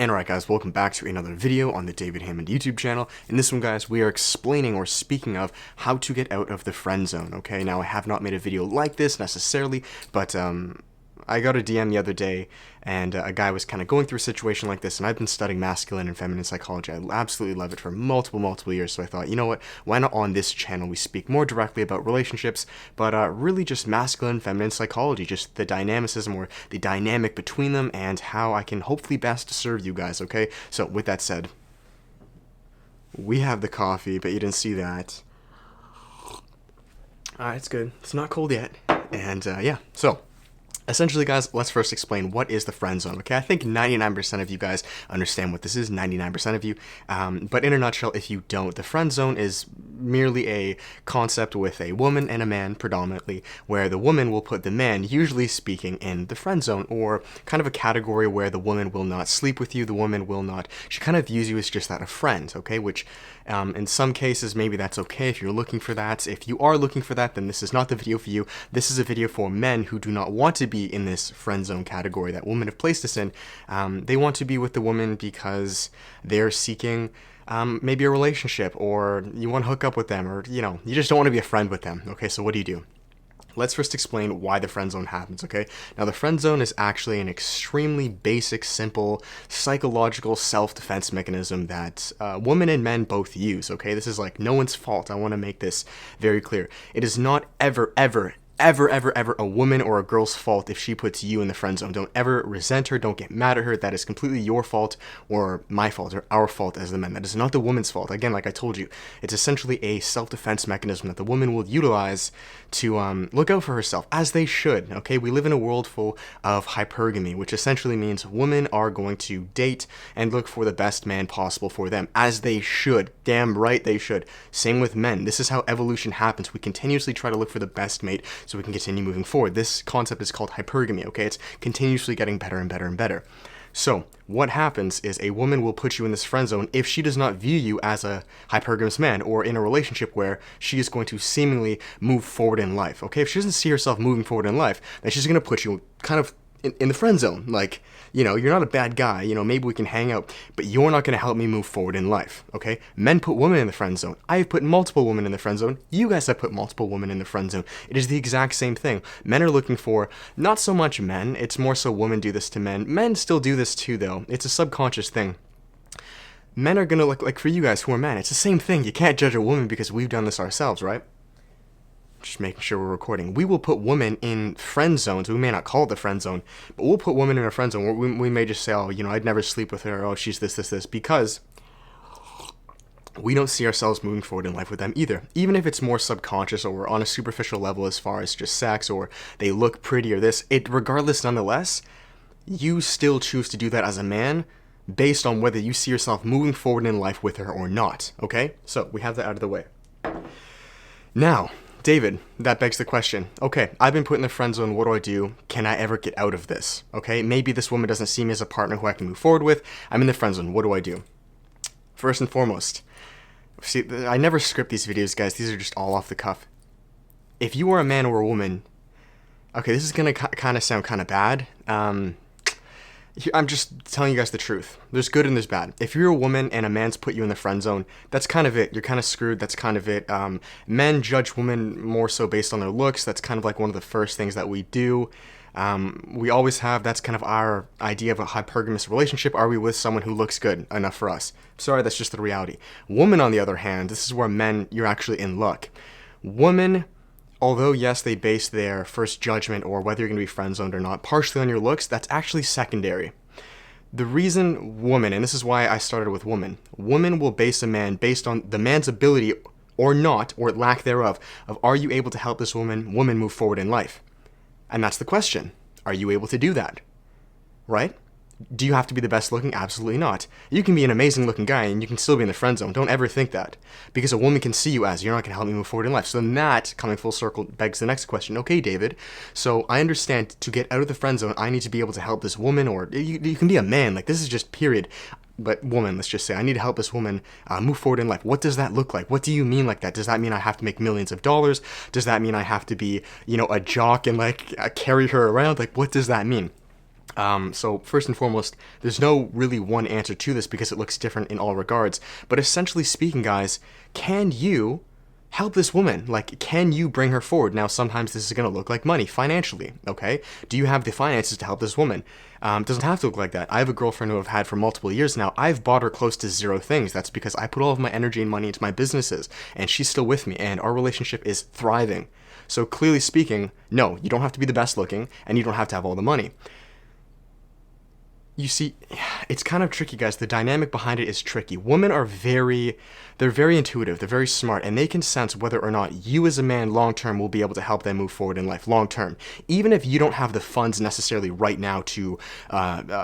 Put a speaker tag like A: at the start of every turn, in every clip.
A: And alright guys, welcome back to another video on the David Hammond YouTube channel. In this one guys, we are explaining or speaking of how to get out of the friend zone, okay? Now I have not made a video like this necessarily, but I got a DM the other day and a guy was kind of going through a situation like this, and I've been studying masculine and feminine psychology. I absolutely love it for multiple years, so I thought, you know what, why not on this channel we speak more directly about relationships, but really just masculine and feminine psychology, just the dynamicism or the dynamic between them and how I can hopefully best serve you guys, okay? So with that said, we have the coffee, but you didn't see that. Alright, it's good. It's not cold yet. And yeah, so essentially, guys, let's first explain what is the friend zone, okay? I think 99% of you guys understand what this is, 99% of you, but in a nutshell, if you don't, the friend zone is merely a concept with a woman and a man, predominantly, where the woman will put the man, usually speaking, in the friend zone, or kind of a category where the woman will not sleep with you, the woman will not, she kind of views you as just that, a friend, okay? Which, in some cases, maybe that's okay if you're looking for that. If you are looking for that, then this is not the video for you. This is a video for men who do not want to be in this friend zone category that women have placed us in. They want to be with the woman because they're seeking maybe a relationship, or you want to hook up with them, or you know, you just don't want to be a friend with them. Okay, so what do? Let's first explain why the friend zone happens, okay? Now, the friend zone is actually an extremely basic, simple, psychological self-defense mechanism that women and men both use, okay? This is like no one's fault. I want to make this very clear. It is not ever a woman or a girl's fault if she puts you in the friend zone. Don't ever resent her. Don't get mad at her. That is completely your fault or my fault or our fault as the men. That is not the woman's fault. Again, like I told you, it's essentially a self-defense mechanism that the woman will utilize to look out for herself, as they should, okay? We live in a world full of hypergamy, which essentially means women are going to date and look for the best man possible for them, as they should. Damn right they should. Same with men. This is how evolution happens. We continuously try to look for the best mate so we can continue moving forward. This concept is called hypergamy, okay? It's continuously getting better and better and better. So what happens is a woman will put you in this friend zone if she does not view you as a hypergamous man or in a relationship where she is going to seemingly move forward in life, okay? If she doesn't see herself moving forward in life, then she's going to put you kind of in the friend zone. Like, you know, you're not a bad guy, you know, maybe we can hang out, but you're not going to help me move forward in life, okay? Men put women in the friend zone. I've put multiple women in the friend zone. You guys have put multiple women in the friend zone. It is the exact same thing. Men are looking for, not so much men, it's more so women do this to men. Men still do this too, though. It's a subconscious thing. Men are going to look like, for you guys who are men, it's the same thing. You can't judge a woman because we've done this ourselves, right? Just making sure we're recording. We will put women in friend zones. We may not call it the friend zone, but we'll put women in a friend zone where we may just say, oh, you know, I'd never sleep with her. Oh, she's this, because we don't see ourselves moving forward in life with them either. Even if it's more subconscious or we're on a superficial level as far as just sex or they look pretty or this, regardless, nonetheless, you still choose to do that as a man based on whether you see yourself moving forward in life with her or not, okay? So we have that out of the way. Now, David, that begs the question, okay, I've been put in the friend zone, what do? Can I ever get out of this? Okay, maybe this woman doesn't see me as a partner who I can move forward with. I'm in the friend zone, what do I do? First and foremost, see, I never script these videos, guys, these are just all off the cuff. If you are a man or a woman, okay, this is gonna kind of sound kind of bad, I'm just telling you guys the truth. There's good and there's bad. If you're a woman and a man's put you in the friend zone, that's kind of it. You're kind of screwed. That's kind of it. Men judge women more so based on their looks. That's kind of like one of the first things that we do. We always have, that's kind of our idea of a hypergamous relationship. Are we with someone who looks good enough for us? Sorry, that's just the reality. Women, on the other hand, this is where men, you're actually in luck. Women, although, yes, they base their first judgment or whether you're going to be friend-zoned or not partially on your looks, that's actually secondary. The reason women, and this is why I started with women will base a man based on the man's ability or not, or lack thereof, of are you able to help this woman move forward in life? And that's the question. Are you able to do that? Right? Do you have to be the best looking? Absolutely not. You can be an amazing looking guy and you can still be in the friend zone. Don't ever think that. Because a woman can see you as, you're not going to help me move forward in life. So then that, coming full circle, begs the next question. Okay, David, so I understand to get out of the friend zone, I need to be able to help this woman, or you can be a man. Like, this is just period. But woman, let's just say, I need to help this woman move forward in life. What does that look like? What do you mean like that? Does that mean I have to make millions of dollars? Does that mean I have to be, you know, a jock and like carry her around? Like, what does that mean? So first and foremost, there's no really one answer to this because it looks different in all regards. But essentially speaking, guys, can you help this woman? Like, can you bring her forward? Now, sometimes this is going to look like money financially, okay? Do you have the finances to help this woman? It doesn't have to look like that. I have a girlfriend who I've had for multiple years now. I've bought her close to zero things. That's because I put all of my energy and money into my businesses, and she's still with me, and our relationship is thriving. So clearly speaking, no, you don't have to be the best looking, and you don't have to have all the money. You see, it's kind of tricky, guys. The dynamic behind it is tricky. Women are they're very intuitive, they're very smart, and they can sense whether or not you as a man long-term will be able to help them move forward in life long-term, even if you don't have the funds necessarily right now to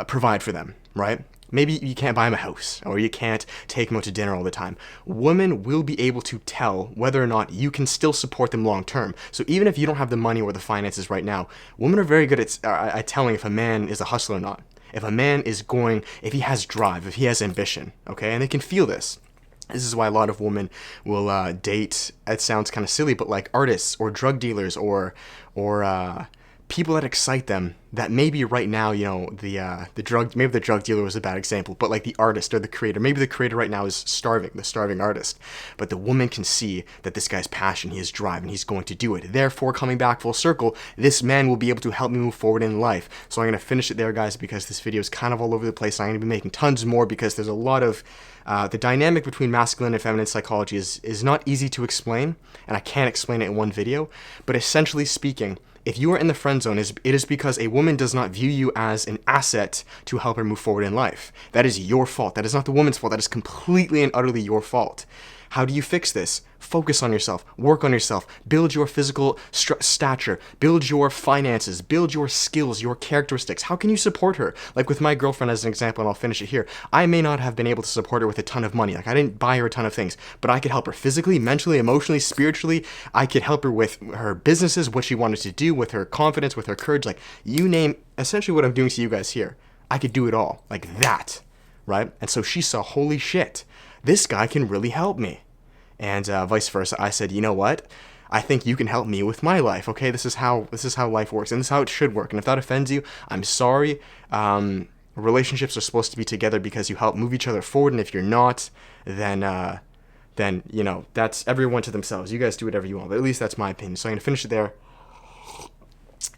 A: provide for them, right? Maybe you can't buy them a house, or you can't take them out to dinner all the time. Women will be able to tell whether or not you can still support them long term. So even if you don't have the money or the finances right now, women are very good at telling if a man is a hustler or not. If a man is if he has drive, if he has ambition, okay, and they can feel this. This is why a lot of women will date, it sounds kind of silly, but like artists or drug dealers or people that excite them that maybe right now, maybe the drug dealer was a bad example, but like the artist or the creator, maybe the creator right now is starving, the starving artist, but the woman can see that this guy's passion, he has drive, and he's going to do it. Therefore, coming back full circle, this man will be able to help me move forward in life. So I'm going to finish it there, guys, because this video is kind of all over the place. I'm going to be making tons more because there's a lot of the dynamic between masculine and feminine psychology is not easy to explain, and I can't explain it in one video, but essentially speaking, if you are in the friend zone, it is because a woman does not view you as an asset to help her move forward in life. That is your fault. That is not the woman's fault. That is completely and utterly your fault. How do you fix this? Focus on yourself, work on yourself, build your physical stature, build your finances, build your skills, your characteristics. How can you support her? Like with my girlfriend as an example, and I'll finish it here. I may not have been able to support her with a ton of money. Like I didn't buy her a ton of things, but I could help her physically, mentally, emotionally, spiritually. I could help her with her businesses, what she wanted to do, with her confidence, with her courage. Like you name essentially what I'm doing to you guys here. I could do it all like that, right? And so she saw, holy shit, this guy can really help me. And vice versa. I said, you know what? I think you can help me with my life. Okay, this is how life works, and this is how it should work. And if that offends you, I'm sorry. Relationships are supposed to be together because you help move each other forward. And if you're not, then that's everyone to themselves. You guys do whatever you want. But at least that's my opinion. So I'm gonna finish it there.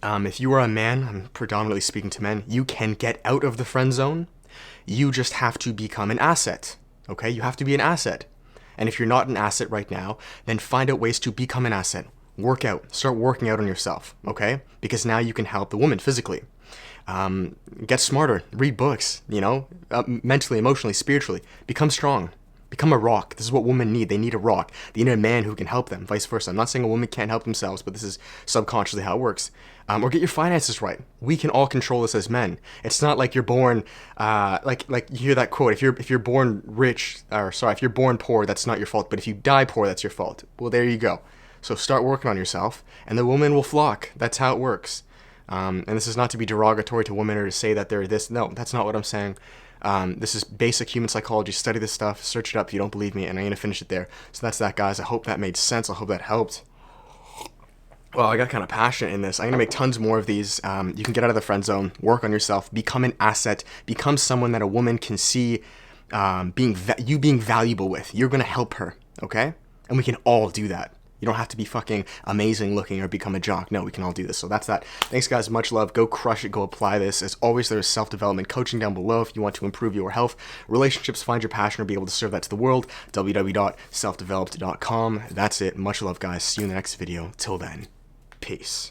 A: If you are a man, I'm predominantly speaking to men. You can get out of the friend zone. You just have to become an asset. Okay, you have to be an asset. And if you're not an asset right now, then find out ways to become an asset. Work out. Start working out on yourself, okay? Because now you can help the woman physically. Get smarter. Read books, mentally, emotionally, spiritually. Become strong. Become a rock. This is what women need. They need a rock. They need a man who can help them, vice versa. I'm not saying a woman can't help themselves, but this is subconsciously how it works. Or get your finances right. We can all control this as men. It's not like you're born, like you hear that quote, if you're born if you're born poor, that's not your fault, but if you die poor, that's your fault. Well, there you go. So start working on yourself, and the woman will flock. That's how it works. And this is not to be derogatory to women or to say that they're this. No, that's not what I'm saying. This is basic human psychology. Study this stuff. Search it up if you don't believe me, and I'm going to finish it there. So that's that, guys. I hope that made sense. I hope that helped. Well, I got kind of passionate in this. I'm going to make tons more of these. You can get out of the friend zone, work on yourself, become an asset, become someone that a woman can see being valuable with. You're going to help her, okay? And we can all do that. You don't have to be fucking amazing looking or become a jock. No, we can all do this. So that's that. Thanks, guys. Much love. Go crush it. Go apply this. As always, there's self-development coaching down below if you want to improve your health, relationships, find your passion, or be able to serve that to the world. www.selfdeveloped.com. That's it. Much love, guys. See you in the next video. Till then, peace.